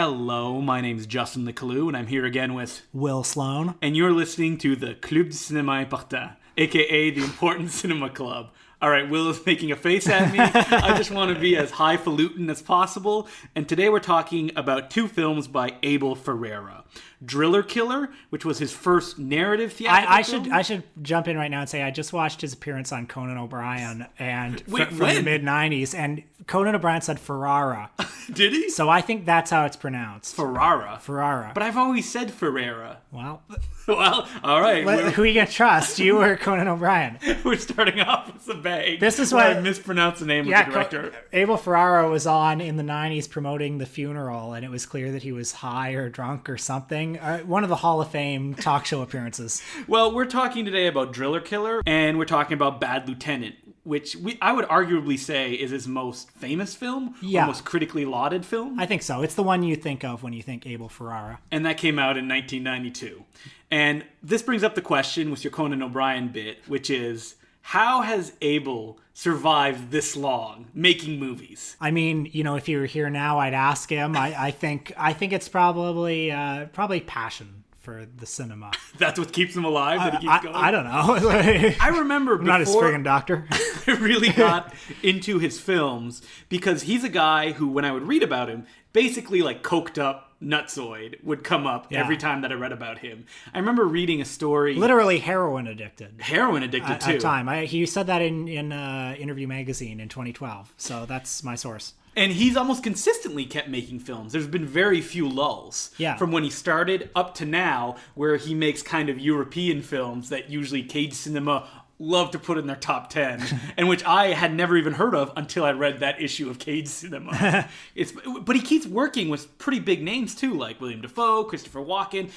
Hello, my name's Justin Decloux, and I'm here again with Will Sloan. And you're listening to the Club de Cinéma Important, aka the Important Cinema Club. All right, Will is making a face at me. I just want to be as highfalutin as possible. And today we're talking about two films by Abel Ferrera. Driller Killer, which was his first narrative theatrical film. I should jump in right now and say I just watched his appearance on Conan O'Brien and from when? the mid-90s, and Conan O'Brien said Ferrara. Did he? So I think that's how it's pronounced. Ferrara. But I've always said Ferrera. Well, all right. Who are you going to trust, you or Conan O'Brien? We're starting off with some bang. This is why I mispronounced the name of the director. Abel Ferrara was on in the 90s promoting The Funeral, and it was clear that he was high or drunk or something. One of the Hall of Fame talk show appearances. Well, we're talking today about Driller Killer, and we're talking about Bad Lieutenant, which I would arguably say is his most famous film, or most critically lauded film. I think so. It's the one you think of when you think Abel Ferrara. And that came out in 1992. And this brings up the question with your Conan O'Brien bit, which is, how has Abel survived this long making movies? I mean, if he were here now, I'd ask him. I think it's probably passion for the cinema. That's what keeps him alive, that he keeps going? I don't know. I remember before... I'm not his friggin' doctor. I really got into his films because he's a guy who, when I would read about him, basically like coked up nutsoid would come up every time that I read about him. I remember reading a story... Literally heroin addicted. Heroin addicted, too. At the time. He said that in Interview Magazine in 2012. So that's my source. And he's almost consistently kept making films. There's been very few lulls from when he started up to now, where he makes kind of European films that usually Cage Cinema love to put in their top 10, and which I had never even heard of until I read that issue of Cage Cinema. But he keeps working with pretty big names too, like William Dafoe, Christopher Walken.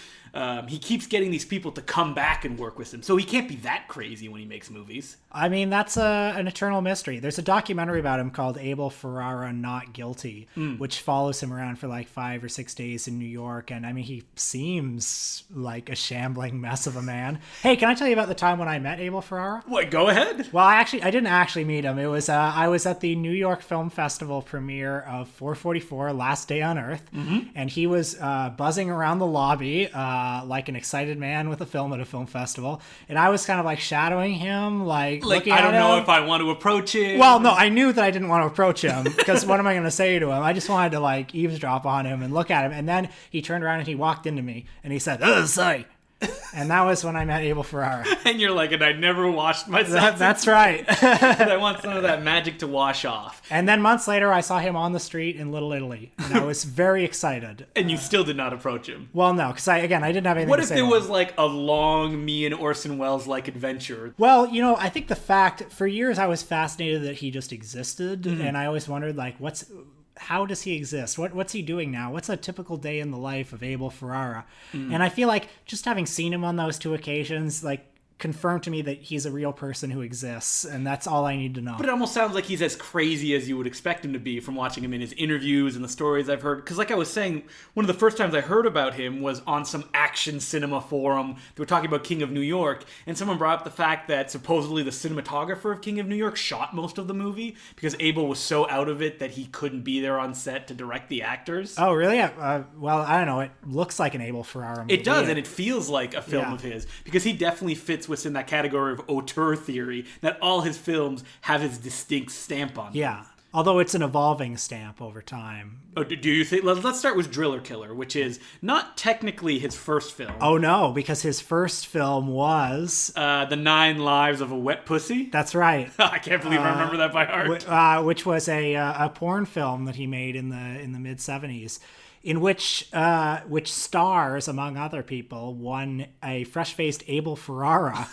He keeps getting these people to come back and work with him, so he can't be that crazy when he makes movies. I mean, that's an eternal mystery. There's a documentary about him called Abel Ferrara Not Guilty, which follows him around for like 5 or 6 days in New York, and I mean, he seems like a shambling mess of a man. Hey, can I tell you about the time when I met Abel Ferrara? What, go ahead. Well, I didn't actually meet him. It was I was at the New York Film Festival premiere of 444 Last Day on Earth, and he was buzzing around the lobby like an excited man with a film at a film festival, and I was kind of like shadowing him, like looking I at don't know him. if I want to approach him. Well, no, I knew that I didn't want to approach him because what am I going to say to him? I just wanted to like eavesdrop on him and look at him, and then he turned around and he walked into me and he said, "Oh, sorry." And that was when I met Abel Ferrara. And you're like, and I never washed myself. That's right. I want some of that magic to wash off. And then months later, I saw him on the street in Little Italy. And I was very excited. And you still did not approach him? Well, no, because I didn't have anything to say. What if there was like a long me and Orson Welles-like adventure? Well, I think the fact, for years I was fascinated that he just existed. And I always wondered, like, how does he exist? What's he doing now? What's a typical day in the life of Abel Ferrara? And I feel like just having seen him on those two occasions, like, confirmed to me that he's a real person who exists, and that's all I need to know. But it almost sounds like he's as crazy as you would expect him to be from watching him in his interviews and the stories I've heard. Because like I was saying, one of the first times I heard about him was on some action cinema forum. They were talking about King of New York, and someone brought up the fact that supposedly the cinematographer of King of New York shot most of the movie because Abel was so out of it that he couldn't be there on set to direct the actors. Oh, really? Well, I don't know. It looks like an Abel Ferrara movie. It does, and it feels like a film of his, because he definitely fits within that category of auteur theory, that all his films have his distinct stamp on them. Yeah, although it's an evolving stamp over time. Oh, do you think? Let's start with Driller Killer, which is not technically his first film. Oh no, because his first film was The 9 Lives of a Wet Pussy. That's right. I can't believe I remember that by heart. Which was a porn film that he made in the mid '70s. In which stars, among other people, one a fresh-faced Abel Ferrara.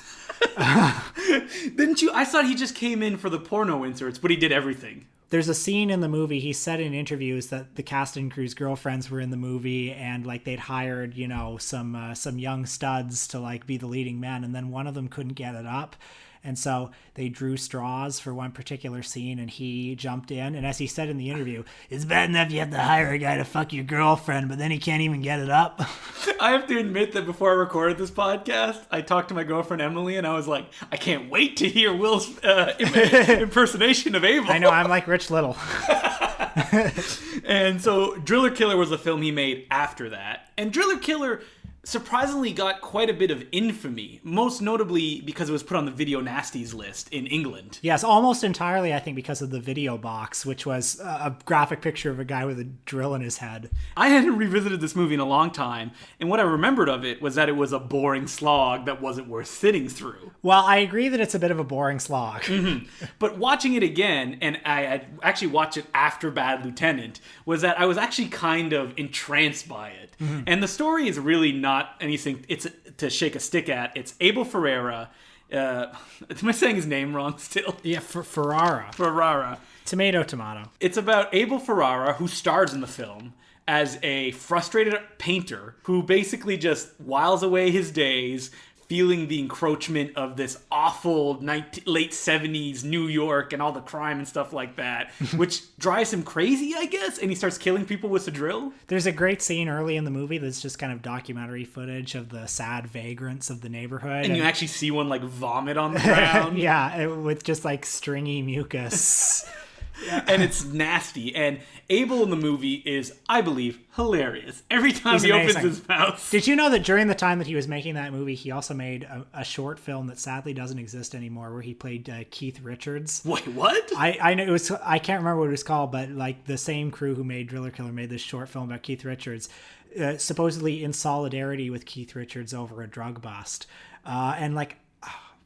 Didn't you? I thought he just came in for the porno inserts, but he did everything. There's a scene in the movie, he said in interviews that the cast and crew's girlfriends were in the movie, and like they'd hired, some young studs to like be the leading men, and then one of them couldn't get it up. And so they drew straws for one particular scene, and he jumped in. And as he said in the interview, it's bad enough you have to hire a guy to fuck your girlfriend, but then he can't even get it up. I have to admit that before I recorded this podcast, I talked to my girlfriend Emily, and I was like, I can't wait to hear Will's impersonation of Abel. I know, I'm like Rich Little. And so Driller Killer was a film he made after that. And Driller Killer surprisingly got quite a bit of infamy, most notably because it was put on the Video Nasties list in England. Yes, almost entirely, I think, because of the video box, which was a graphic picture of a guy with a drill in his head. I hadn't revisited this movie in a long time, and what I remembered of it was that it was a boring slog that wasn't worth sitting through. Well, I agree that it's a bit of a boring slog. Mm-hmm. But watching it again, and I actually watched it after Bad Lieutenant, was that I was actually kind of entranced by it. Mm-hmm. And the story is really not anything it's to shake a stick at. It's Abel Ferrera. Am I saying his name wrong still? Yeah, Ferrerra. Ferrara. Tomato. It's about Abel Ferrara, who stars in the film as a frustrated painter who basically just whiles away his days feeling the encroachment of this awful late 70s New York and all the crime and stuff like that, which drives him crazy, I guess, and he starts killing people with a drill. There's a great scene early in the movie that's just kind of documentary footage of the sad vagrants of the neighborhood. And you actually see one, like, vomit on the ground. Yeah, with just, like, stringy mucus. And it's nasty. And Abel in the movie is, I believe, hilarious. Every time he opens his mouth. Did you know that during the time that he was making that movie, he also made a short film that sadly doesn't exist anymore, where he played Keith Richards? Wait, what? I know it was. I can't remember what it was called, but like the same crew who made Driller Killer made this short film about Keith Richards, supposedly in solidarity with Keith Richards over a drug bust, and like.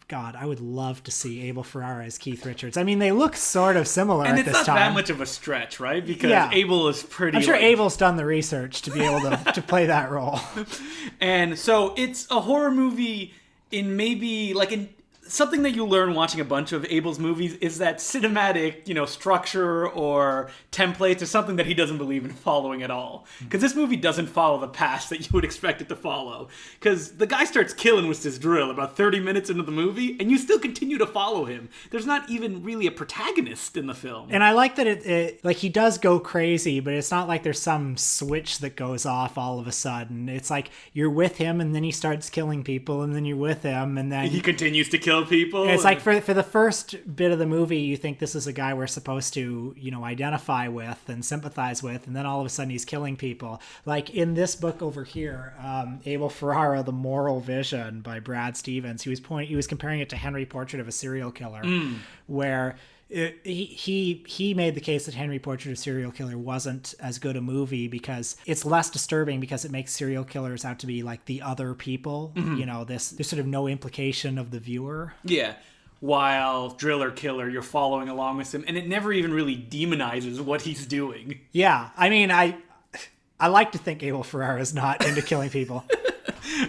God, I would love to see Abel Ferrera as Keith Richards. I mean, they look sort of similar at this time. And it's not that much of a stretch, right? Because Abel is pretty... I'm sure Abel's done the research to be able to play that role. And so it's a horror movie in maybe like something that you learn watching a bunch of Abel's movies is that cinematic, structure or templates or something that he doesn't believe in following at all. Because this movie doesn't follow the path that you would expect it to follow. Because the guy starts killing with this drill about 30 minutes into the movie, and you still continue to follow him. There's not even really a protagonist in the film. And I like that it like he does go crazy, but it's not like there's some switch that goes off all of a sudden. It's like you're with him, and then he starts killing people, and then you're with him, and then... He continues to kill people. It's like for the first bit of the movie, you think this is a guy we're supposed to, identify with and sympathize with, and then all of a sudden he's killing people. Like in this book over here, Abel Ferrara, The Moral Vision by Brad Stevens, he was comparing it to Henry Portrait of a Serial Killer, where he made the case that Henry Portrait of a Serial Killer wasn't as good a movie because it's less disturbing because it makes serial killers out to be like the other people. Mm-hmm. There's sort of no implication of the viewer. Yeah. While Driller Killer, you're following along with him, and it never even really demonizes what he's doing. Yeah. I mean, I like to think Abel Ferrara is not into killing people.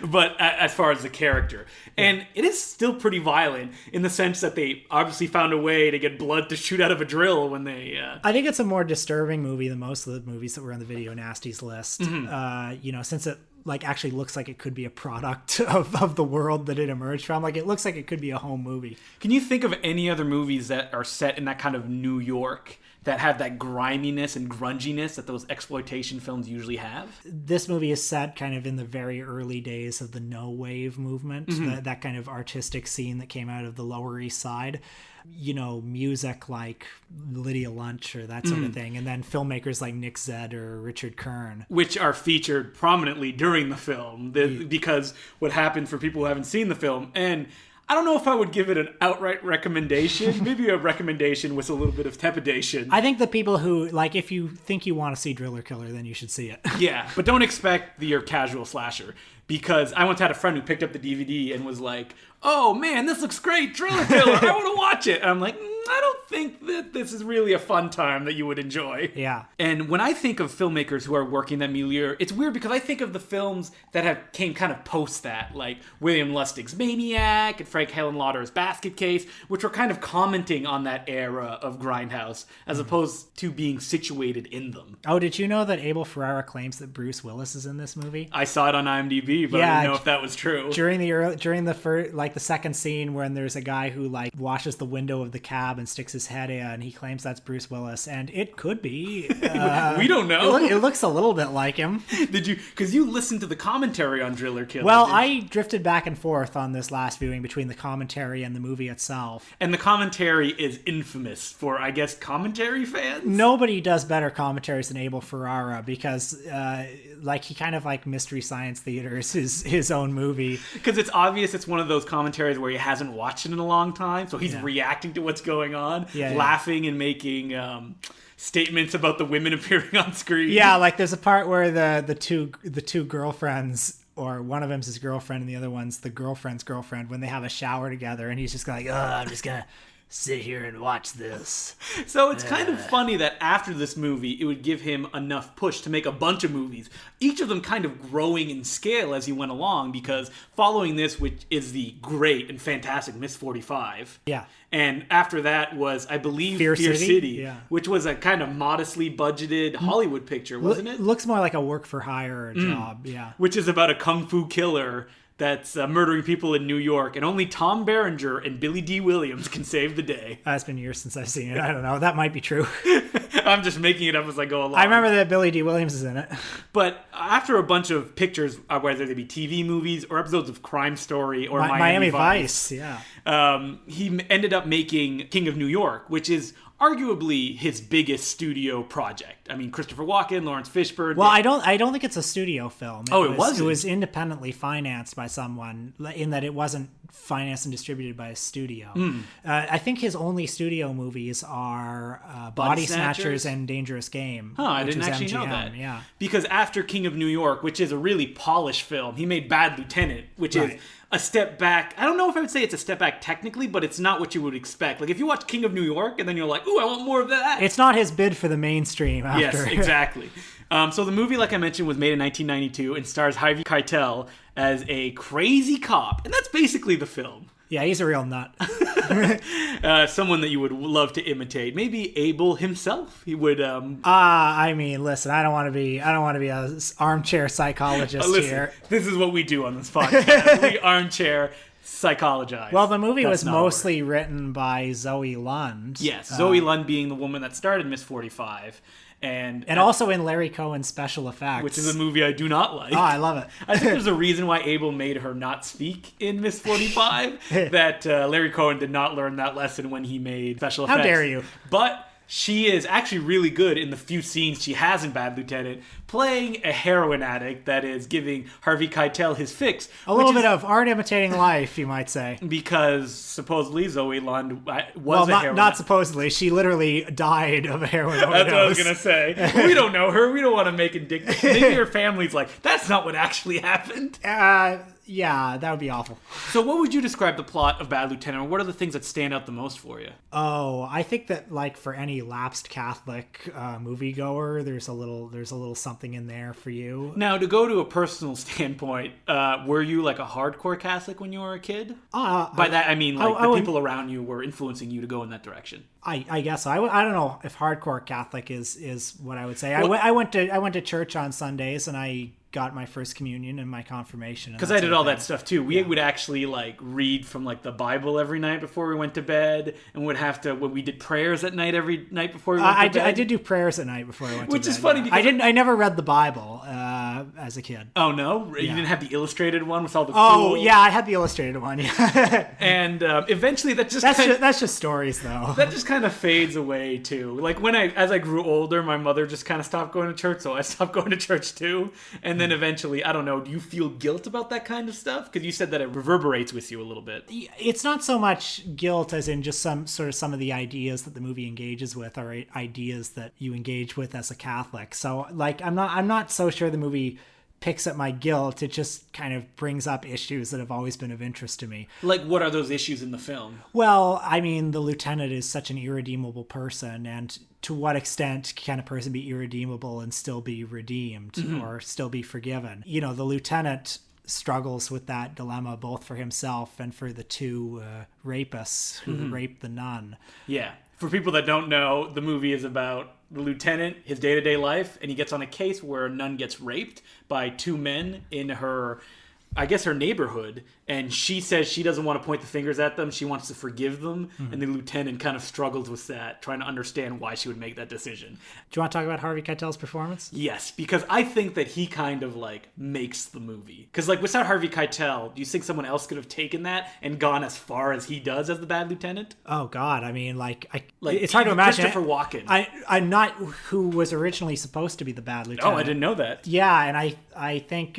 But as far as the character. And it is still pretty violent in the sense that they obviously found a way to get blood to shoot out of a drill when they... I think it's a more disturbing movie than most of the movies that were on the Video Nasties list. Mm-hmm. Since it actually looks like it could be a product of the world that it emerged from. Like, it looks like it could be a home movie. Can you think of any other movies that are set in that kind of New York that have that griminess and grunginess that those exploitation films usually have? This movie is set kind of in the very early days of the no wave movement, that kind of artistic scene that came out of the Lower East Side. Music like Lydia Lunch or that sort of thing. And then filmmakers like Nick Zedd or Richard Kern. Which are featured prominently during the film. Because what happened for people who haven't seen the film, and I don't know if I would give it an outright recommendation. Maybe a recommendation with a little bit of trepidation. I think the people who, if you think you want to see Driller Killer, then you should see it. Yeah, but don't expect your casual slasher. Because I once had a friend who picked up the DVD and was like, oh man, this looks great, Driller Killer, I want to watch it. And I'm like, I don't think that this is really a fun time that you would enjoy. Yeah. And when I think of filmmakers who are working that milieu, it's weird because I think of the films that came kind of post that, like William Lustig's Maniac and Frank Henenlotter's Basket Case, which were kind of commenting on that era of Grindhouse as opposed to being situated in them. Oh, did you know that Abel Ferrara claims that Bruce Willis is in this movie? I saw it on IMDb, but I didn't know if that was true. During the second scene when there's a guy who washes the window of the cab lab and sticks his head in. He claims that's Bruce Willis, and it could be. We don't know. It looks a little bit like him. Did you? Because you listened to the commentary on Driller Killer. Well, I drifted back and forth on this last viewing between the commentary and the movie itself. And the commentary is infamous for, I guess, commentary fans? Nobody does better commentaries than Abel Ferrera because, he kind of Mystery Science Theater is his own movie. Because it's obvious it's one of those commentaries where he hasn't watched it in a long time, so he's reacting to what's going on, laughing and making statements about the women appearing on screen. Yeah, there's a part where the two girlfriends, or one of them's his girlfriend and the other one's the girlfriend's girlfriend, when they have a shower together, and he's just like, I'm just gonna sit here and watch this. So it's kind of funny that after this movie, it would give him enough push to make a bunch of movies, each of them kind of growing in scale as he went along, because following this, which is the great and fantastic Miss 45. Yeah. And after that was, I believe, Fear City, which was a kind of modestly budgeted Hollywood picture, wasn't it? Looks more like a work-for-hire job, yeah. Which is about a kung fu killer that's murdering people in New York, and only Tom Berenger and Billy D. Williams can save the day. It's been years since I've seen it. I don't know. That might be true. I'm just making it up as I go along. I remember that Billy D. Williams is in it. But after a bunch of pictures, whether they be TV movies or episodes of Crime Story or Miami Vice, he ended up making King of New York, which is arguably his biggest studio project. I mean, Christopher Walken, Lawrence Fishburne. Well, I don't think it's a studio film. It wasn't? It was independently financed by someone, in that it wasn't financed and distributed by a studio. I think his only studio movies are Body Snatchers and Dangerous Game. I didn't actually know that. Yeah. Because after King of New York, which is a really polished film, he made Bad Lieutenant, which is a step back. I don't know if I would say it's a step back technically, but it's not what you would expect. If you watch King of New York and then you're like, ooh, I want more of that. It's not his bid for the mainstream after. Yes, exactly. So the movie, like I mentioned, was made in 1992 and stars Harvey Keitel as a crazy cop. And that's basically the film. Yeah, he's a real nut. Someone that you would love to imitate. Maybe Abel himself. He would. Listen, I don't want to be an armchair psychologist here. This is what we do on this podcast. We armchair psychologize. Well, the movie was mostly written by Zoe Lund. Yes, Zoe Lund being the woman that started Miss 45. And also in Larry Cohen's special effects. Which is a movie I do not like. Oh, I love it. I think there's a reason why Abel made her not speak in Miss 45. That Larry Cohen did not learn that lesson when he made special effects. How dare you? But she is actually really good in the few scenes she has in Bad Lieutenant, playing a heroin addict that is giving Harvey Keitel his fix. A little bit of art imitating life, you might say. Because supposedly Zoe Lund was a heroin not supposedly. She literally died of a heroin overdose. That's what I was going to say. We don't know her. We don't want to make it dick. Maybe her family's like, that's not what actually happened. Yeah, that would be awful. So what would you describe the plot of Bad Lieutenant, or what are the things that stand out the most for you? Oh, I think that for any lapsed Catholic moviegoer, there's a little something in there for you. Now, to go to a personal standpoint, were you a hardcore Catholic when you were a kid? By that I mean the people around you were influencing you to go in that direction. I guess so. I don't know if hardcore Catholic is what I would say. Well, I went to church on Sundays, and I got my first communion and my confirmation. Because I did all that stuff too. We would actually read from the Bible every night before we went to bed, and would have to when we did prayers at night every night before we went to bed. I did do prayers at night before I went to bed. Which is funny because I never read the Bible as a kid. Oh no, you didn't have the illustrated one with all the cool... yeah, I had the illustrated one. Yeah. And eventually that's just stories though. That just kind of fades away too. As I grew older, my mother just kind of stopped going to church, so I stopped going to church too. And then eventually, I don't know, do you feel guilt about that kind of stuff? Because you said that it reverberates with you a little bit. It's not so much guilt as in just some of the ideas that the movie engages with are ideas that you engage with as a Catholic. So I'm not so sure the movie picks at my guilt. It just kind of brings up issues that have always been of interest to me. What are those issues in the film? Well, I mean, the lieutenant is such an irredeemable person, and to what extent can a person be irredeemable and still be redeemed or still be forgiven? The lieutenant struggles with that dilemma both for himself and for the two rapists who raped the nun. Yeah. For people that don't know, the movie is about the lieutenant, his day-to-day life, and he gets on a case where a nun gets raped by two men in her neighborhood, And she says she doesn't want to point the fingers at them. She wants to forgive them. And the lieutenant kind of struggles with that, trying to understand why she would make that decision. Do you want to talk about Harvey Keitel's performance? Yes, because I think that he kind of like makes the movie. Because like without Harvey Keitel, do you think someone else could have taken that and gone as far as he does as the bad lieutenant? Oh God, I mean, it's hard to imagine. Christopher Walken. I'm not who was originally supposed to be the bad lieutenant. Oh, I didn't know that. Yeah, and I think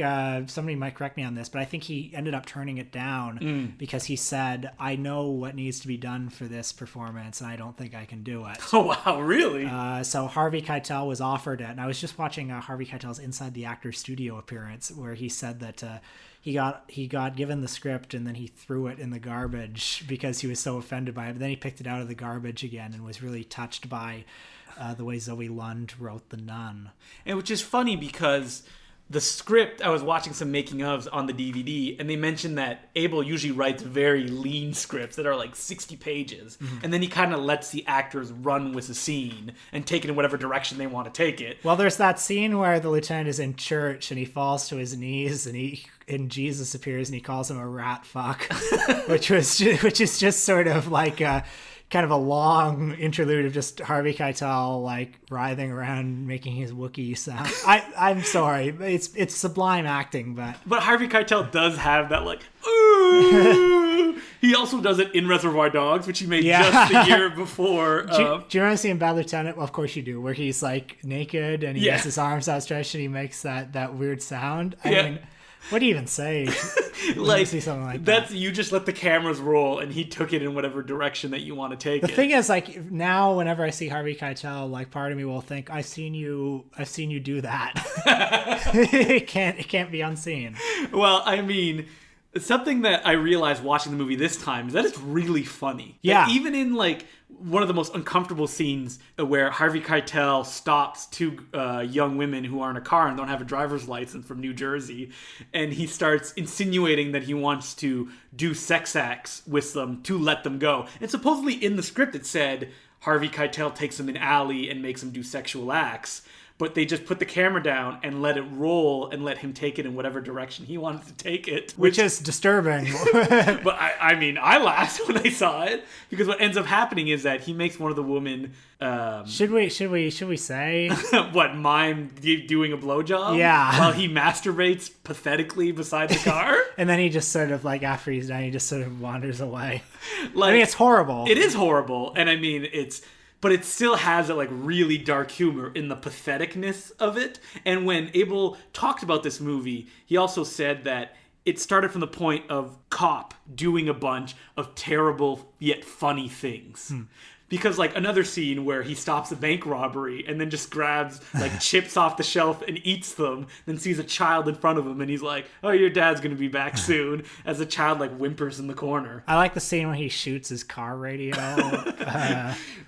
somebody might correct me on this, but I think he ended up turning it down because he said, I know what needs to be done for this performance and I don't think I can do it. Oh wow, really? So Harvey Keitel was offered it, and I was just watching Harvey Keitel's Inside the Actors Studio appearance where he said that he got given the script and then he threw it in the garbage because he was so offended by it, but then he picked it out of the garbage again and was really touched by the way Zoe Lund wrote The Nun. And which is funny because the script, I was watching some making ofs on the DVD, and they mentioned that Abel usually writes very lean scripts that are like 60 pages. And then he kind of lets the actors run with the scene and take it in whatever direction they want to take it. Well, there's that scene where the lieutenant is in church and he falls to his knees and Jesus appears and he calls him a rat fuck, which is just sort of like kind of a long interlude of just Harvey Keitel like writhing around making his Wookiee sound. I'm sorry, it's sublime acting, but Harvey Keitel does have that like ooh. He also does it in Reservoir Dogs, which he made just the year before. Do you remember seeing Bad Lieutenant? Well, of course you do, where he's like naked and he has his arms outstretched and he makes that weird sound. I mean, what do you even say? Like, see something like that. You just let the cameras roll, and he took it in whatever direction that you want to take it. The thing is, like now, whenever I see Harvey Keitel, like part of me will think, I've seen you do that. It can't be unseen. Well, I mean, something that I realized watching the movie this time is that it's really funny. Yeah. Like, even in like one of the most uncomfortable scenes where Harvey Keitel stops two young women who are in a car and don't have a driver's license from New Jersey, and he starts insinuating that he wants to do sex acts with them to let them go. And supposedly in the script it said Harvey Keitel takes them in alley and makes them do sexual acts. But they just put the camera down and let it roll and let him take it in whatever direction he wanted to take it. Which is disturbing. But I mean, I laughed when I saw it because what ends up happening is that he makes one of the women... Should we say? What, mime doing a blowjob? Yeah. While he masturbates pathetically beside the car? And then he just sort of like, after he's done, he just sort of wanders away. Like, I mean, it's horrible. It is horrible. And I mean, but it still has that like really dark humor in the patheticness of it. And when Abel talked about this movie, he also said that it started from the point of cop doing a bunch of terrible yet funny things. Because like another scene where he stops a bank robbery and then just grabs like chips off the shelf and eats them, then sees a child in front of him and he's like, oh, your dad's gonna be back soon, as the child like whimpers in the corner. I like the scene when he shoots his car radio.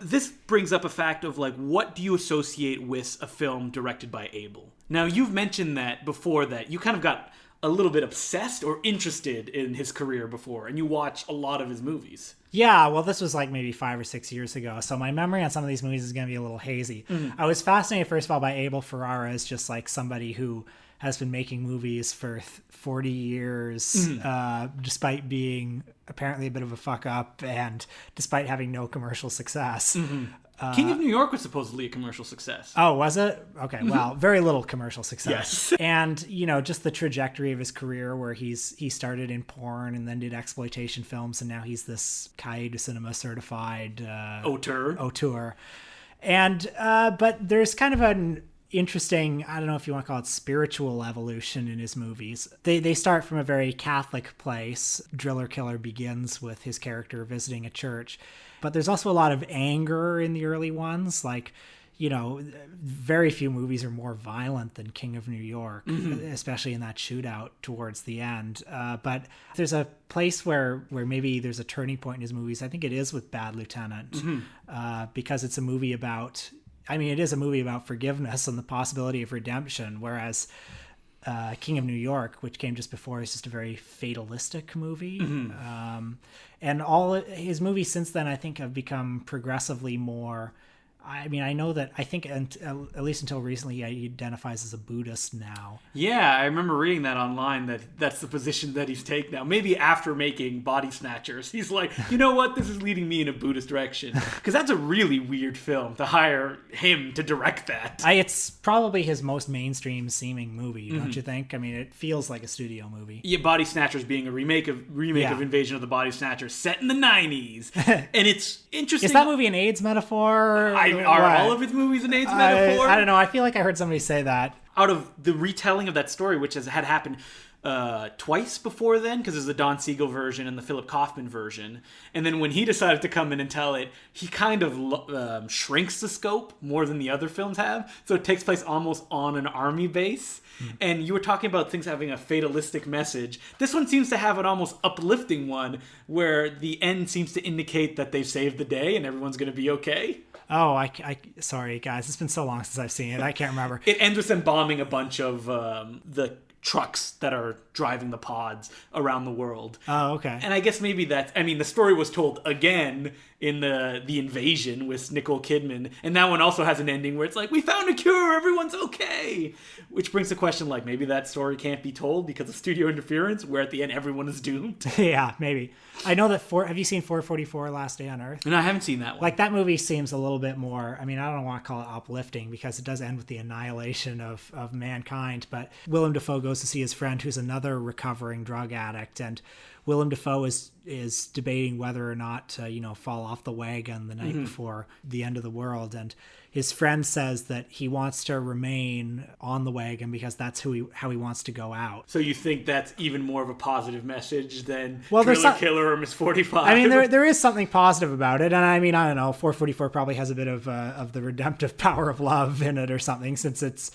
This brings up a fact of like, what do you associate with a film directed by Abel? Now, you've mentioned that before, that you kind of got a little bit obsessed or interested in his career before, and you watch a lot of his movies. Yeah, well, this was like maybe 5 or 6 years ago, so my memory on some of these movies is going to be a little hazy. I was fascinated, first of all, by Abel Ferrera as just like somebody who has been making movies for 40 years, despite being apparently a bit of a fuck up and despite having no commercial success. King of New York was supposedly a commercial success. Oh, was it? Okay, well, very little commercial success. Yes. And, you know, just the trajectory of his career where he started in porn and then did exploitation films, and now he's this Cahiers du Cinema certified auteur. And, but there's kind of an interesting, I don't know if you want to call it spiritual evolution in his movies. They start from a very Catholic place. Driller Killer begins with his character visiting a church. But there's also a lot of anger in the early ones. Like, you know, very few movies are more violent than King of New York, especially in that shootout towards the end. But there's a place where maybe there's a turning point in his movies. I think it is with Bad Lieutenant, because it's a movie about... I mean, it is a movie about forgiveness and the possibility of redemption, whereas King of New York, which came just before, is just a very fatalistic movie. And all his movies since then, I think, have become progressively more, I mean, I know that I think at least until recently he identifies as a Buddhist now. Yeah, I remember reading that online, that's the position that he's taken now. Maybe after making Body Snatchers, he's like, you know what, this is leading me in a Buddhist direction. Because that's a really weird film to hire him to direct that. It's probably his most mainstream seeming movie, don't you think? I mean, it feels like a studio movie. Yeah, Body Snatchers being a remake of Invasion of the Body Snatchers set in the 90s. And it's interesting. Is that movie an AIDS metaphor? Are all of his movies an AIDS metaphor? I don't know. I feel like I heard somebody say that. Out of the retelling of that story, which had happened twice before then, because there's the Don Siegel version and the Philip Kaufman version. And then when he decided to come in and tell it, he kind of shrinks the scope more than the other films have. So it takes place almost on an army base. And you were talking about things having a fatalistic message. This one seems to have an almost uplifting one, where the end seems to indicate that they've saved the day and everyone's going to be okay. Oh, I sorry, guys. It's been so long since I've seen it. I can't remember. It ends with them bombing a bunch of the trucks that are driving the pods around the world. Oh, okay. And I guess maybe the story was told again in the Invasion with Nicole Kidman, and that one also has an ending where it's like, we found a cure, everyone's okay, which brings the question, like, maybe that story can't be told because of studio interference, where at the end everyone is doomed. Yeah, maybe. I know that have you seen 444 Last Day on Earth? No, I haven't seen that one. Like, that movie seems a little bit more, I mean, I don't want to call it uplifting because it does end with the annihilation of mankind, but Willem Dafoe goes to see his friend who's another recovering drug addict, and Willem Dafoe is debating whether or not to, fall off the wagon the night before the end of the world. And his friend says that he wants to remain on the wagon because that's how he wants to go out. So you think that's even more of a positive message than Killer or Miss 45? I mean, there is something positive about it. And I mean, I don't know, 444 probably has a bit of the redemptive power of love in it or something, since it's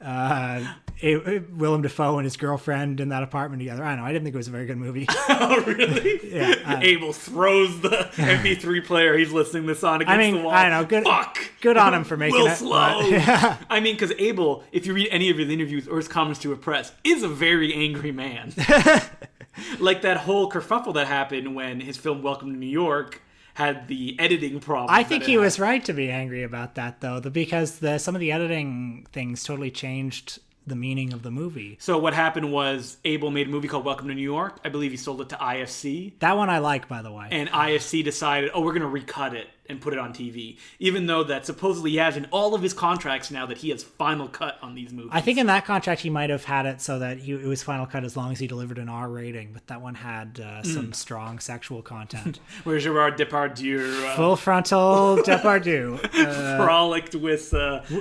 Willem Dafoe and his girlfriend in that apartment together. I don't know. I didn't think it was a very good movie. Oh, really? Yeah. Abel throws the MP3 player he's listening this on against the wall. I don't know. Good on him for making Will it. Sloan. Yeah. I mean, because Abel, if you read any of his interviews or his comments to a press, is a very angry man. Like that whole kerfuffle that happened when his film Welcome to New York had the editing problem. I think he was right to be angry about that, though, because some of the editing things totally changed the meaning of the movie. So what happened was Abel made a movie called Welcome to New York. I believe he sold it to IFC. That one I like, by the way. And IFC decided, we're going to recut it and put it on TV. Even though that supposedly he has in all of his contracts now that he has final cut on these movies. I think in that contract he might have had it so that it was final cut as long as he delivered an R rating, but that one had some strong sexual content. Where's Gerard Depardieu? Full frontal Depardieu. Frolicked with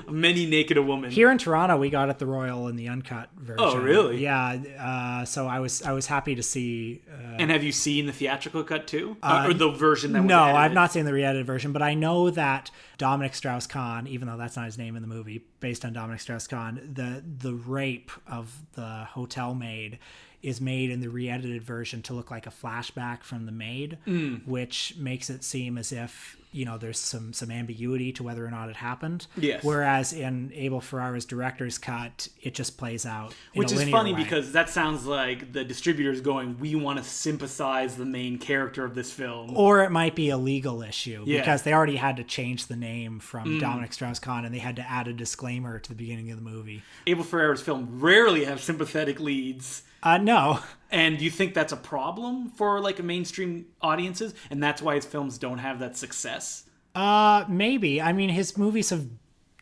many naked women. Here in Toronto, we got it the Royal in the uncut version. Oh, really? Yeah. So I was happy to see. And have you seen the theatrical cut too, or the version that was No, edited? I've not seen the re-edited version, but I know that Dominic Strauss-Kahn, even though that's not his name in the movie, based on Dominic Strauss-Kahn, the rape of the hotel maid is made in the re-edited version to look like a flashback from the maid, which makes it seem as if there's some ambiguity to whether or not it happened. Yes. Whereas in Abel Ferrera's director's cut, it just plays out in Which a is linear funny way. because that sounds like the distributor's going, we want to sympathize the main character of this film. Or it might be a legal issue because they already had to change the name from Dominic Strauss-Kahn and they had to add a disclaimer to the beginning of the movie. Abel Ferrera's film rarely have sympathetic leads. No. And do you think that's a problem for like a mainstream audiences, and that's why his films don't have that success? Maybe. I mean, his movies have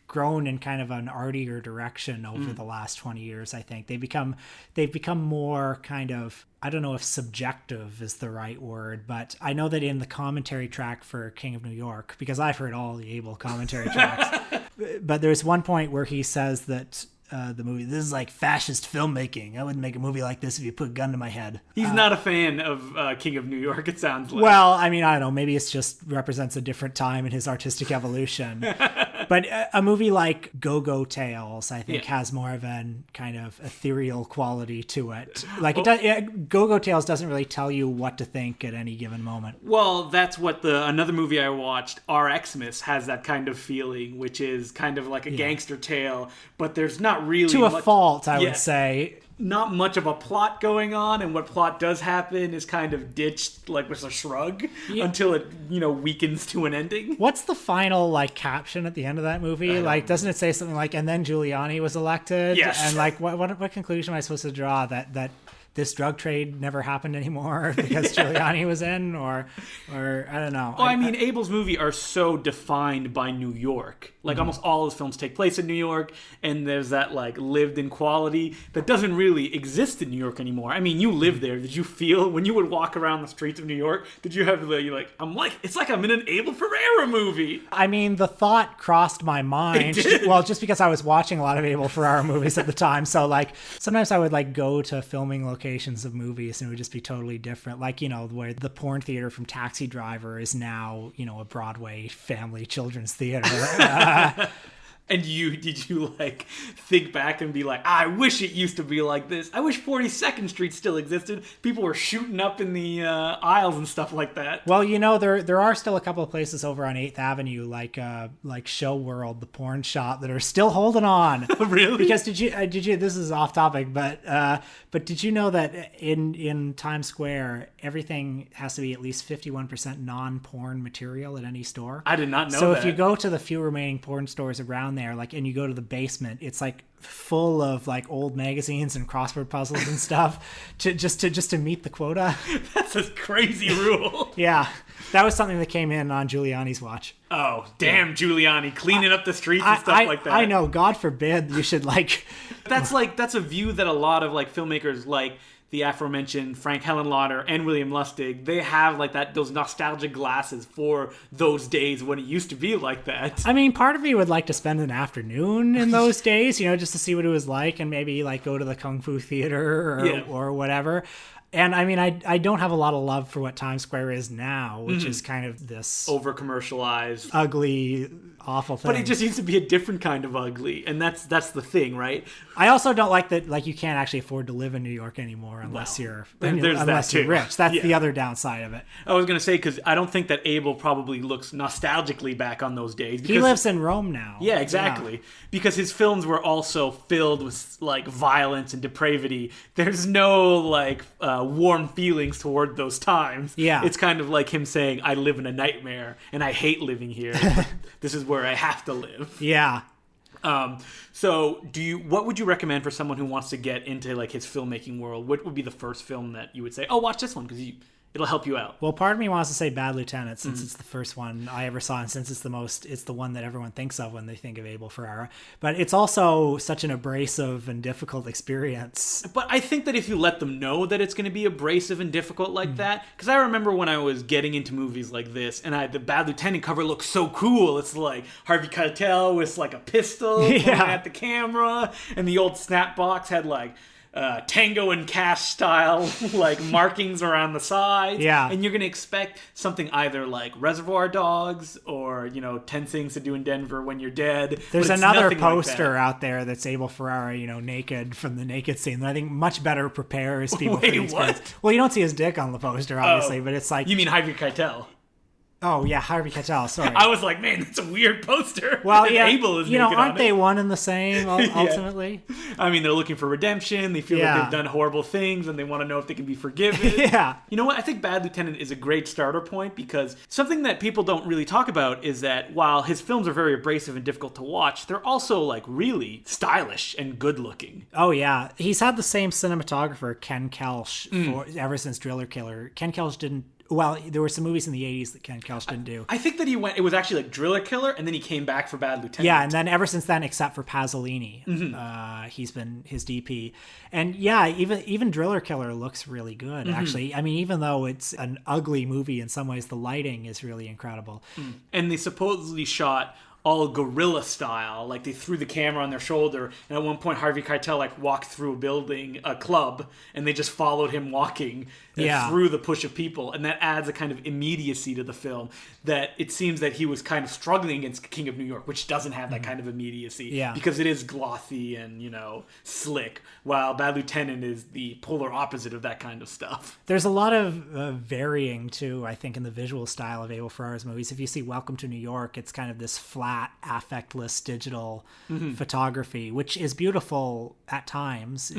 grown in kind of an artier direction over the last 20 years, I think. They've become more kind of, I don't know if subjective is the right word, but I know that in the commentary track for King of New York, because I've heard all the Abel commentary tracks, but there's one point where he says that the movie, this is like fascist filmmaking. I wouldn't make a movie like this if you put a gun to my head. He's not a fan of King of New York, it sounds like. Well, I mean, I don't know. Maybe it's just represents a different time in his artistic evolution. But a movie like Go-Go Tales, I think, has more of an kind of ethereal quality to it. Like, Go-Go Tales doesn't really tell you what to think at any given moment. Well, that's what another movie I watched, Xmas, has that kind of feeling, which is kind of like a gangster tale, but there's not really to a fault, I would say. not much of a plot going on, and what plot does happen is kind of ditched, like, with a shrug until it, weakens to an ending. What's the final, like, caption at the end of that movie? Like, doesn't it say something like, and then Giuliani was elected? Yes. And, like, what conclusion am I supposed to draw? That this drug trade never happened anymore because Giuliani was in, or I don't know. Well, I mean, Abel's movies are so defined by New York. Like, almost all his films take place in New York, and there's that, like, lived-in quality that doesn't really exist in New York anymore. I mean, you live there. Did you feel, when you would walk around the streets of New York, did you have, it's like I'm in an Abel Ferrera movie? I mean, the thought crossed my mind. Well, just because I was watching a lot of Abel Ferrera movies at the time. So, like, sometimes I would, like, go to filming locations of movies, and it would just be totally different. Like, where the porn theater from Taxi Driver is now, a Broadway family children's theater. And did you like think back and be like, I wish it used to be like this. I wish 42nd Street still existed. People were shooting up in the aisles and stuff like that. Well, there are still a couple of places over on 8th Avenue, like Show World, the porn shop, that are still holding on. Really? Because did you? This is off topic, but did you know that in Times Square everything has to be at least 51% non-porn material at any store? I did not know so that. If you go to the few remaining porn stores around there, like, and you go to the basement, it's like full of like old magazines and crossword puzzles and stuff just to meet the quota. That's a crazy rule. Yeah, that was something that came in on Giuliani's watch. Oh, damn, Giuliani cleaning up the streets and stuff like that. I know. God forbid you should like. That's a view that a lot of like filmmakers, like the aforementioned Frank Henenlotter and William Lustig, they have like those nostalgic glasses for those days when it used to be like that. I mean, part of me would like to spend an afternoon in those days, just to see what it was like, and maybe like go to the Kung Fu Theater or whatever. And I mean, I don't have a lot of love for what Times Square is now, which is kind of this over-commercialized, ugly, awful thing. But it just used to be a different kind of ugly, and that's the thing, right? I also don't like that, like, you can't actually afford to live in New York anymore unless you're rich. That's the other downside of it. I was going to say, because I don't think that Abel probably looks nostalgically back on those days. He lives in Rome now. Yeah, exactly. Yeah. Because his films were also filled with, like, violence and depravity. There's no, like, warm feelings toward those times. Yeah. It's kind of like him saying, I live in a nightmare, and I hate living here. This is where I have to live. Yeah. So what would you recommend for someone who wants to get into like his filmmaking world? What would be the first film that you would say, oh, watch this one because it'll help you out? Well, part of me wants to say Bad Lieutenant, since it's the first one I ever saw, and since it's the one that everyone thinks of when they think of Abel Ferrera. But it's also such an abrasive and difficult experience. But I think that if you let them know that it's going to be abrasive and difficult like that, because I remember when I was getting into movies like this, and the Bad Lieutenant cover looked so cool. It's like Harvey Keitel with like a pistol pointing at the camera, and the old Snapbox had like Tango and Cash style like markings around the sides. Yeah. And you're going to expect something either like Reservoir Dogs or, 10 Things to Do in Denver When You're Dead. There's another poster out there that's Abel Ferrera, naked from the naked scene that I think much better prepares people for the experience. What? Well, you don't see his dick on the poster, obviously, but it's like... You mean Harvey Keitel? Oh, yeah, Harvey Keitel, sorry. I was like, man, that's a weird poster. Well, yeah, Abel is naked aren't on they it. one and the same, ultimately? I mean, they're looking for redemption. They feel like they've done horrible things, and they want to know if they can be forgiven. Yeah. You know what? I think Bad Lieutenant is a great starter point, because something that people don't really talk about is that while his films are very abrasive and difficult to watch, they're also, like, really stylish and good-looking. Oh, yeah. He's had the same cinematographer, Ken Kelch, ever since Driller Killer. Ken Kelch didn't... Well, there were some movies in the 80s that Ken Kelch didn't do. I think that it was actually like Driller Killer, and then he came back for Bad Lieutenant. Yeah, and then ever since then, except for Pasolini, he's been his DP. And yeah, even Driller Killer looks really good, actually. I mean, even though it's an ugly movie in some ways, the lighting is really incredible. And they supposedly shot all guerrilla style, like they threw the camera on their shoulder, and at one point Harvey Keitel like walked through a club, and they just followed him walking through the push of people, and that adds a kind of immediacy to the film that it seems that he was kind of struggling against King of New York, which doesn't have that kind of immediacy because it is glothy and, you know, slick, while Bad Lieutenant is the polar opposite of that kind of stuff. There's a lot of varying, too, I think, in the visual style of Abel Ferrara's movies. If you see Welcome to New York, it's kind of this flat, affectless digital photography, which is beautiful at times.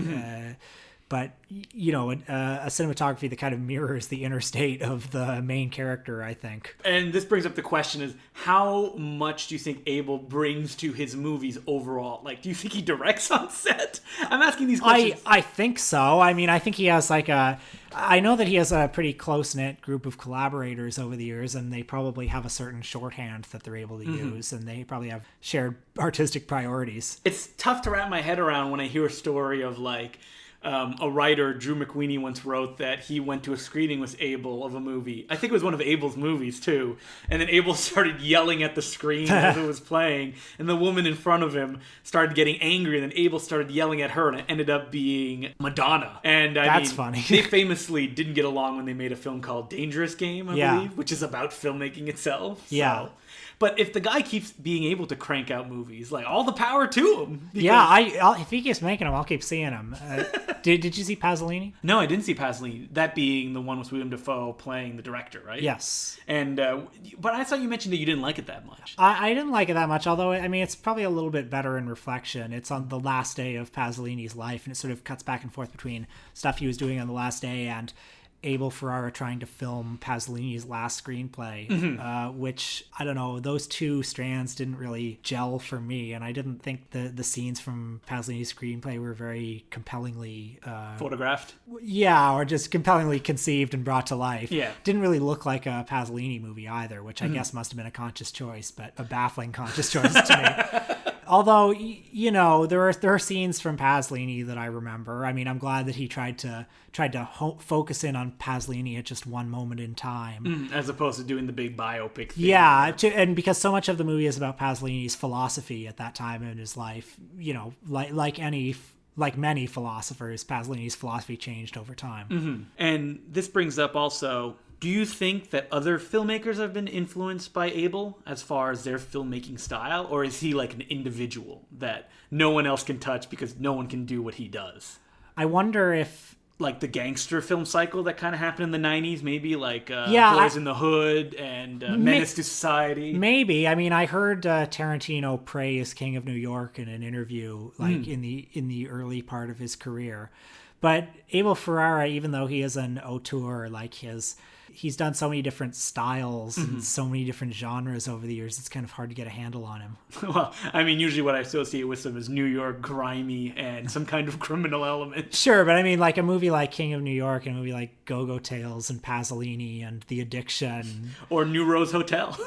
But, you know, a cinematography that kind of mirrors the inner state of the main character, I think. And this brings up the question is, how much do you think Abel brings to his movies overall? Like, do you think he directs on set? I'm asking these questions. I think so. I mean, I think he has I know that he has a pretty close-knit group of collaborators over the years, and they probably have a certain shorthand that they're able to use, and they probably have shared artistic priorities. It's tough to wrap my head around when I hear a story of, like, a writer, Drew McWeeny, once wrote that he went to a screening with Abel of a movie. I think it was one of Abel's movies, too. And then Abel started yelling at the screen as it was playing. And the woman in front of him started getting angry. And then Abel started yelling at her. And it ended up being Madonna. And That's funny. They famously didn't get along when they made a film called Dangerous Game, I believe, which is about filmmaking itself. Yeah. So. But if the guy keeps being able to crank out movies, like, all the power to him. If he keeps making them, I'll keep seeing them. Did you see Pasolini? No, I didn't see Pasolini. That being the one with William Dafoe playing the director, right? Yes. And but I thought you mentioned that you didn't like it that much. I didn't like it that much, although, I mean, it's probably a little bit better in reflection. It's on the last day of Pasolini's life, and it sort of cuts back and forth between stuff he was doing on the last day and Abel Ferrera trying to film Pasolini's last screenplay, which, I don't know, those two strands didn't really gel for me, and I didn't think the scenes from Pasolini's screenplay were very compellingly... photographed? Yeah, or just compellingly conceived and brought to life. Yeah. Didn't really look like a Pasolini movie either, which I guess must have been a conscious choice, but a baffling conscious choice to me. Although, you know, there are scenes from Pasolini that I remember. I mean, I'm glad that he tried to focus in on Pasolini at just one moment in time, as opposed to doing the big biopic thing. Yeah, and because so much of the movie is about Pasolini's philosophy at that time in his life, you know, like many philosophers, Pasolini's philosophy changed over time. And this brings up also, do you think that other filmmakers have been influenced by Abel as far as their filmmaking style? Or is he like an individual that no one else can touch because no one can do what he does? I wonder if... Like the gangster film cycle that kind of happened in the 90s, maybe like Boys in the Hood and Menace to Society. Maybe. I mean, I heard Tarantino praise King of New York in an interview like in the early part of his career. But Abel Ferrera, even though he is an auteur, like he's done so many different styles and so many different genres over the years, it's kind of hard to get a handle on him. Well, I mean, usually what I associate with him is New York, grimy, and some kind of criminal element. Sure, but I mean, like a movie like King of New York and a movie like Go-Go Tales and Pasolini and The Addiction. Or New Rose Hotel.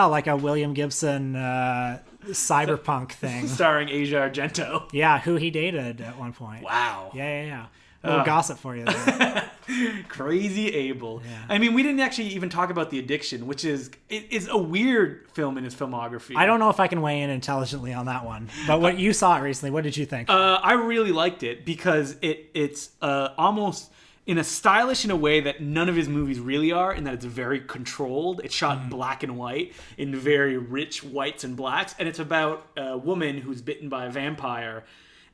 Like a William Gibson cyberpunk thing. Starring Asia Argento. Yeah, who he dated at one point. Wow. Yeah. A little gossip for you there. Crazy Abel. Yeah. I mean, we didn't actually even talk about The Addiction, which is a weird film in his filmography. I don't know if I can weigh in intelligently on that one. But what you saw it recently, what did you think? I really liked it because it's almost in a stylish in a way that none of his movies really are, in that it's very controlled. It's shot black and white in very rich whites and blacks, and it's about a woman who's bitten by a vampire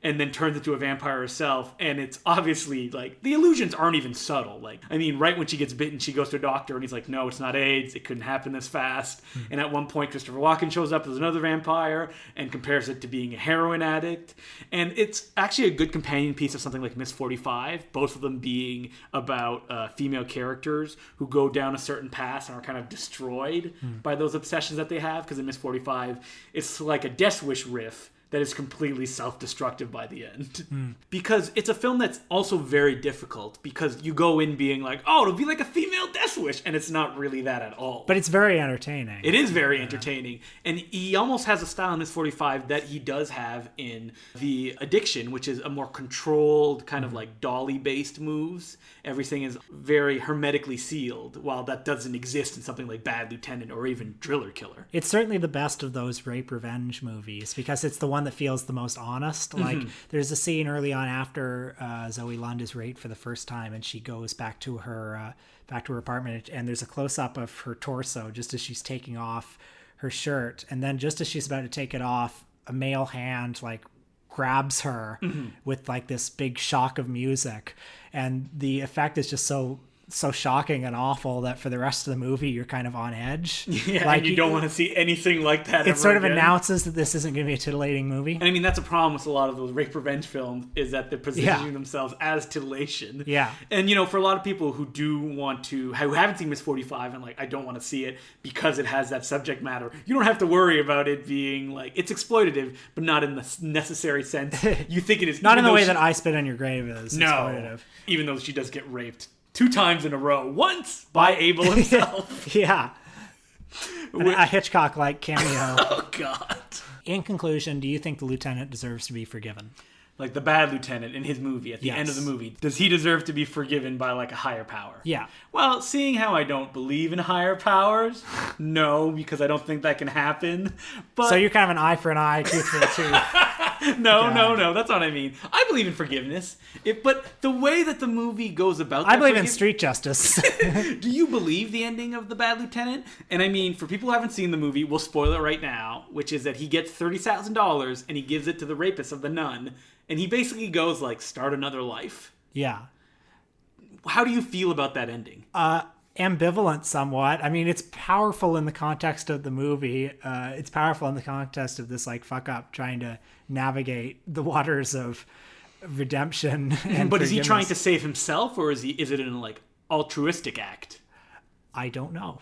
and then turns into a vampire herself. And it's obviously, like, the illusions aren't even subtle. Like, I mean, right when she gets bitten, she goes to a doctor, and he's like, no, it's not AIDS. It couldn't happen this fast. And at one point, Christopher Walken shows up as another vampire and compares it to being a heroin addict. And it's actually a good companion piece of something like Miss 45, both of them being about female characters who go down a certain path and are kind of destroyed by those obsessions that they have. Because in Miss 45, it's like a Death Wish riff that is completely self-destructive by the end. Because it's a film that's also very difficult, because you go in being like, oh, it'll be like a female Death Wish, and it's not really that at all. But it's very entertaining. It is very entertaining. And he almost has a style in Miss 45 that he does have in The Addiction, which is a more controlled, kind of like dolly-based moves. Everything is very hermetically sealed, while that doesn't exist in something like Bad Lieutenant or even Driller Killer. It's certainly the best of those rape revenge movies, because it's the one one that feels the most honest. Like there's a scene early on after Zoe Lund is raped for the first time, and she goes back to her apartment, and there's a close-up of her torso just as she's taking off her shirt, and then just as she's about to take it off, a male hand like grabs her with like this big shock of music, and the effect is just so shocking and awful that for the rest of the movie you're kind of on edge. Yeah, like, and you don't want to see anything like that ever It sort of again. Announces that this isn't going to be a titillating movie. And I mean, that's a problem with a lot of those rape revenge films, is that they're positioning themselves as titillation. Yeah. And, you know, for a lot of people who do want to, who haven't seen Miss 45 and like, I don't want to see it because it has that subject matter, you don't have to worry about it being like, it's exploitative, but not in the necessary sense you think it is. Not in the way that I Spit on Your Grave is exploitative. Even though she does get raped 2 times in a row, once by Abel himself. Yeah. A Hitchcock-like cameo. Oh, God. In conclusion, do you think the lieutenant deserves to be forgiven? Like the bad lieutenant in his movie, at the end of the movie. Does he deserve to be forgiven by like a higher power? Yeah. Well, seeing how I don't believe in higher powers, no, because I don't think that can happen. But so you're kind of an eye for an eye, tooth for a tooth. No, that's not what I mean. I believe in forgiveness. But the way that the movie goes about that, I believe in street justice. Do you believe the ending of The Bad Lieutenant? And I mean, for people who haven't seen the movie, we'll spoil it right now, which is that he gets $30,000 and he gives it to the rapist of the nun. And he basically goes like, start another life. Yeah. How do you feel about that ending? Ambivalent somewhat. I mean, it's powerful in the context of the movie. It's powerful in the context of this like fuck up trying to navigate the waters of redemption. And but is he trying to save himself, or is it an like altruistic act? I don't know.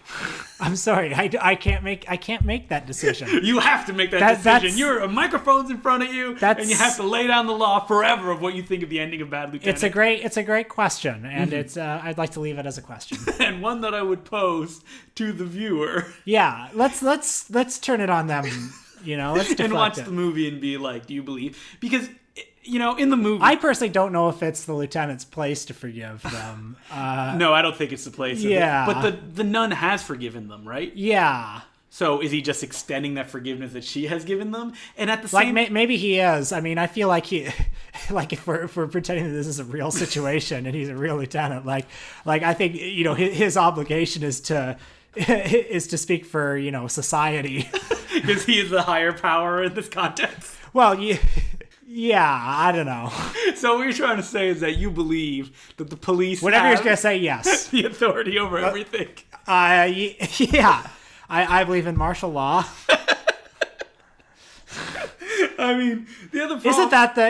I'm sorry. I can't make that decision. You have to make that decision. You're a microphone's in front of you, and you have to lay down the law forever of what you think of the ending of Bad Lieutenant. It's a great question, and it's I'd like to leave it as a question. And one that I would pose to the viewer. Yeah, let's turn it on them. You know, let's and watch the movie and be like, do you believe? Because, you know, in the movie, I personally don't know if it's the lieutenant's place to forgive them. No, I don't think it's the place. Yeah, but the nun has forgiven them, right? Yeah. So is he just extending that forgiveness that she has given them? And at the same, like maybe he is. I mean, I feel like he, like if we're pretending that this is a real situation and he's a real lieutenant, like I think, you know, his obligation is to speak for, you know, society. Because he is the higher power in this context. Well, yeah, I don't know. So what you're trying to say is that you believe that the police whatever you're going to say, yes. The authority over everything. Yeah. I believe in martial law. I mean, the other problem...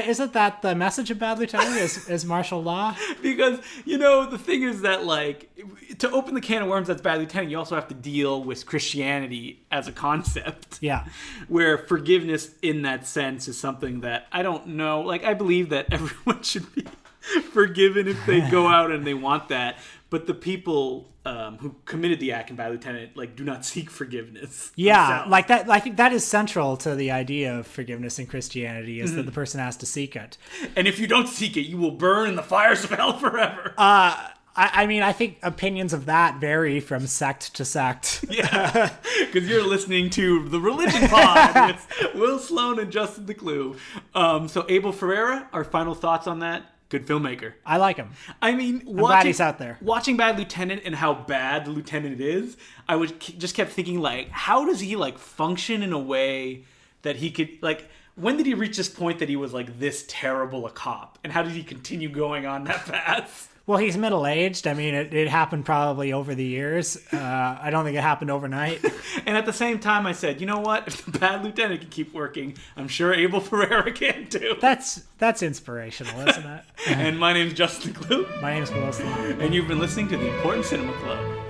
Isn't that the message of Bad Lieutenant is martial law? Because, you know, the thing is that, like, to open the can of worms that's Bad Lieutenant, you also have to deal with Christianity as a concept. Yeah. Where forgiveness in that sense is something that, I don't know, like, I believe that everyone should be forgiven if they go out and they want that. But the people who committed the act in Bad Lieutenant, like, do not seek forgiveness. Yeah, themselves. like that. I think that is central to the idea of forgiveness in Christianity, is that the person has to seek it. And if you don't seek it, you will burn in the fires of hell forever. I mean, I think opinions of that vary from sect to sect. Yeah, because you're listening to The Religion Pod with Will Sloan and Justin Decloux. So Abel Ferrera, our final thoughts on that? Good filmmaker. I like him. I mean, I'm glad he's out there. Watching Bad Lieutenant and how bad the lieutenant is, I just kept thinking, like, how does he, like, function in a way that he could, like, when did he reach this point that he was, like, this terrible a cop? And how did he continue going on that path? Well, he's middle-aged. I mean, it happened probably over the years. I don't think it happened overnight. And at the same time, I said, you know what? If the Bad Lieutenant can keep working, I'm sure Abel Ferrera can too. That's inspirational, isn't it? And my name's Justin Decloux. My name's Will Sloan. And you've been listening to the Important Cinema Club.